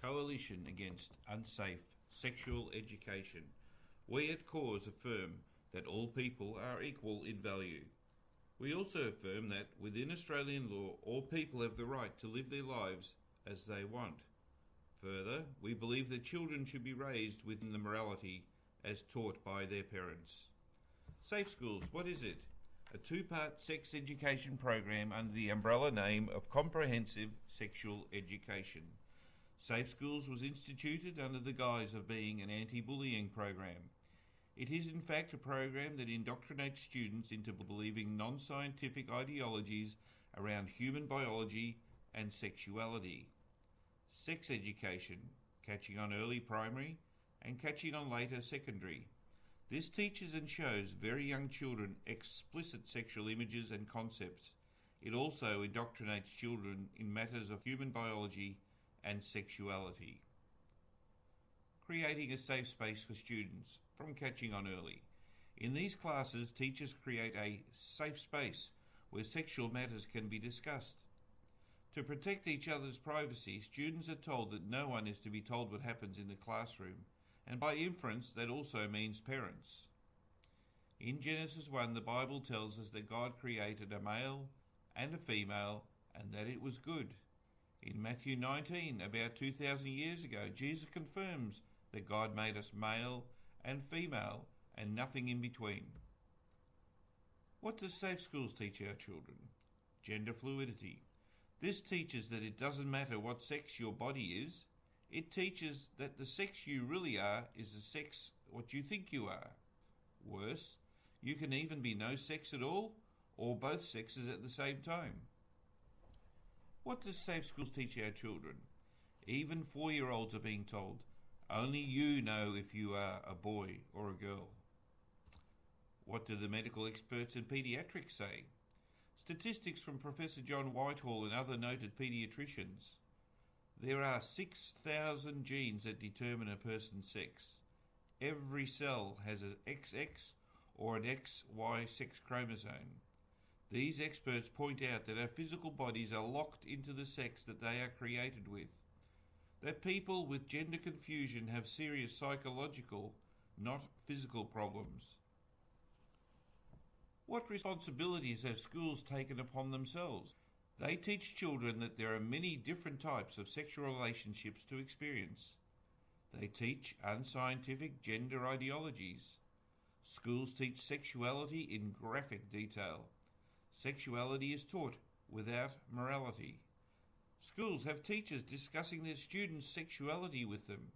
Coalition Against Unsafe Sexual Education. We at Cause affirm that all people are equal in value. We also affirm that within Australian law, all people have the right to live their lives as they want. Further, we believe that children should be raised within the morality as taught by their parents. Safe Schools, what is it? A two-part sex education program under the umbrella name of Comprehensive Sexual Education. Safe Schools was instituted under the guise of being an anti-bullying program. It is in fact a program that indoctrinates students into believing non-scientific ideologies around human biology and sexuality. Sex education, catching on early primary and catching on later secondary. This teaches and shows very young children explicit sexual images and concepts. It also indoctrinates children in matters of human biology and sexuality. Creating a safe space for students from catching on early. In these classes, teachers create a safe space where sexual matters can be discussed. To protect each other's privacy, students are told that no one is to be told what happens in the classroom, and by inference that also means parents. In Genesis 1, the Bible tells us that God created a male and a female and that it was good. In Matthew 19, about 2,000 years ago, Jesus confirms that God made us male and female and nothing in between. What does Safe Schools teach our children? Gender fluidity. This teaches that it doesn't matter what sex your body is. It teaches that the sex you really are is the sex what you think you are. Worse, you can even be no sex at all or both sexes at the same time. What does Safe Schools teach our children? Even 4-year-olds are being told, only you know if you are a boy or a girl. What do the medical experts in paediatrics say? Statistics from Professor John Whitehall and other noted paediatricians. There are 6,000 genes that determine a person's sex. Every cell has an XX or an XY sex chromosome. These experts point out that our physical bodies are locked into the sex that they are created with. That people with gender confusion have serious psychological, not physical problems. What responsibilities have schools taken upon themselves? They teach children that there are many different types of sexual relationships to experience. They teach unscientific gender ideologies. Schools teach sexuality in graphic detail. Sexuality is taught without morality. Schools have teachers discussing their students' sexuality with them.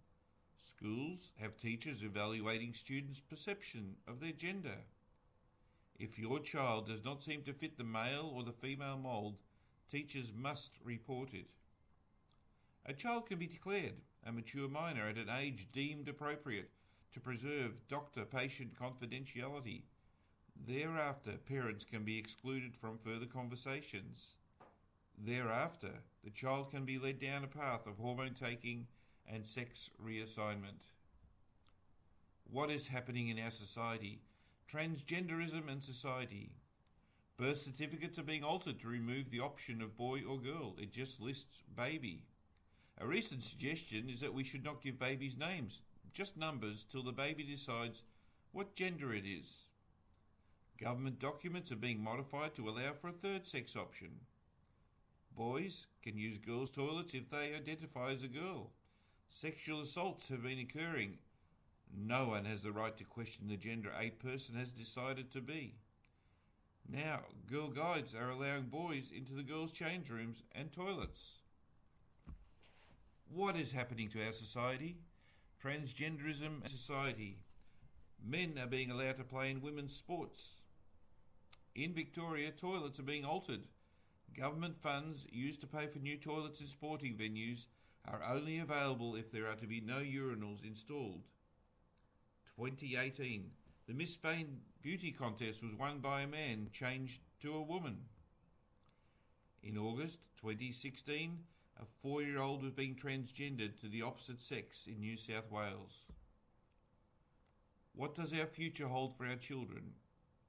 Schools have teachers evaluating students' perception of their gender. If your child does not seem to fit the male or the female mould, teachers must report it. A child can be declared a mature minor at an age deemed appropriate to preserve doctor-patient confidentiality. Thereafter, parents can be excluded from further conversations. Thereafter, the child can be led down a path of hormone taking and sex reassignment. What is happening in our society? Transgenderism and society. Birth certificates are being altered to remove the option of boy or girl. It just lists baby. A recent suggestion is that we should not give babies names, just numbers, till the baby decides what gender it is. Government documents are being modified to allow for a third sex option. Boys can use girls' toilets if they identify as a girl. Sexual assaults have been occurring. No one has the right to question the gender a person has decided to be. Now, girl guides are allowing boys into the girls' change rooms and toilets. What is happening to our society? Transgenderism and society. Men are being allowed to play in women's sports. In Victoria, toilets are being altered. Government funds used to pay for new toilets in sporting venues are only available if there are to be no urinals installed. 2018. The Miss Spain beauty contest was won by a man changed to a woman. In August 2016, a 4-year-old was being transgendered to the opposite sex in New South Wales. What does our future hold for our children?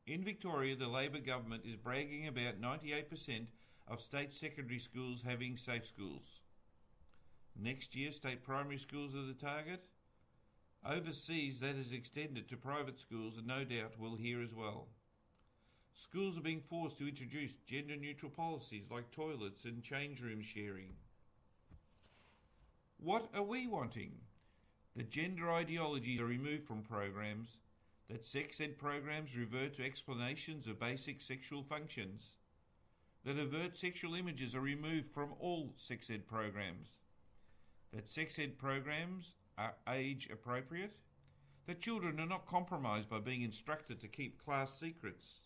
In Victoria, the Labor government is bragging about 98% of state secondary schools having safe schools. Next year, state primary schools are the target. Overseas, that is extended to private schools and no doubt will here as well. Schools are being forced to introduce gender-neutral policies like toilets and change room sharing. What are we wanting? That gender ideologies are removed from programs, that sex ed programs revert to explanations of basic sexual functions, that overt sexual images are removed from all sex ed programs, that sex ed programs are age appropriate, that children are not compromised by being instructed to keep class secrets,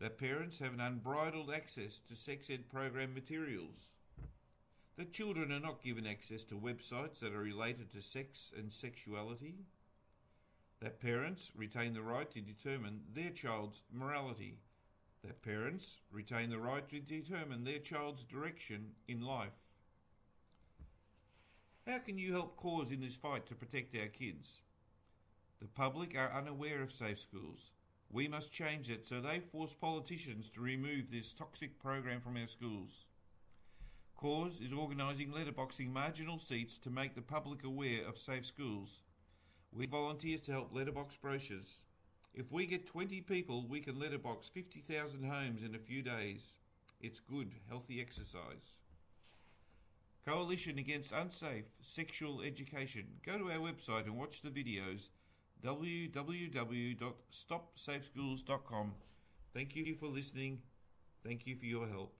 that parents have an unbridled access to sex ed program materials, that children are not given access to websites that are related to sex and sexuality, that parents retain the right to determine their child's morality, that parents retain the right to determine their child's direction in life. How can you help cause in this fight to protect our kids? The public are unaware of safe schools. We must change that so they force politicians to remove this toxic program from our schools. Cause is organising letterboxing marginal seats to make the public aware of safe schools. We volunteers to help letterbox brochures. If we get 20 people, we can letterbox 50,000 homes in a few days. It's good, healthy exercise. Coalition Against Unsafe Sexual Education. Go to our website and watch the videos, www.stopsafeschools.com. Thank you for listening. Thank you for your help.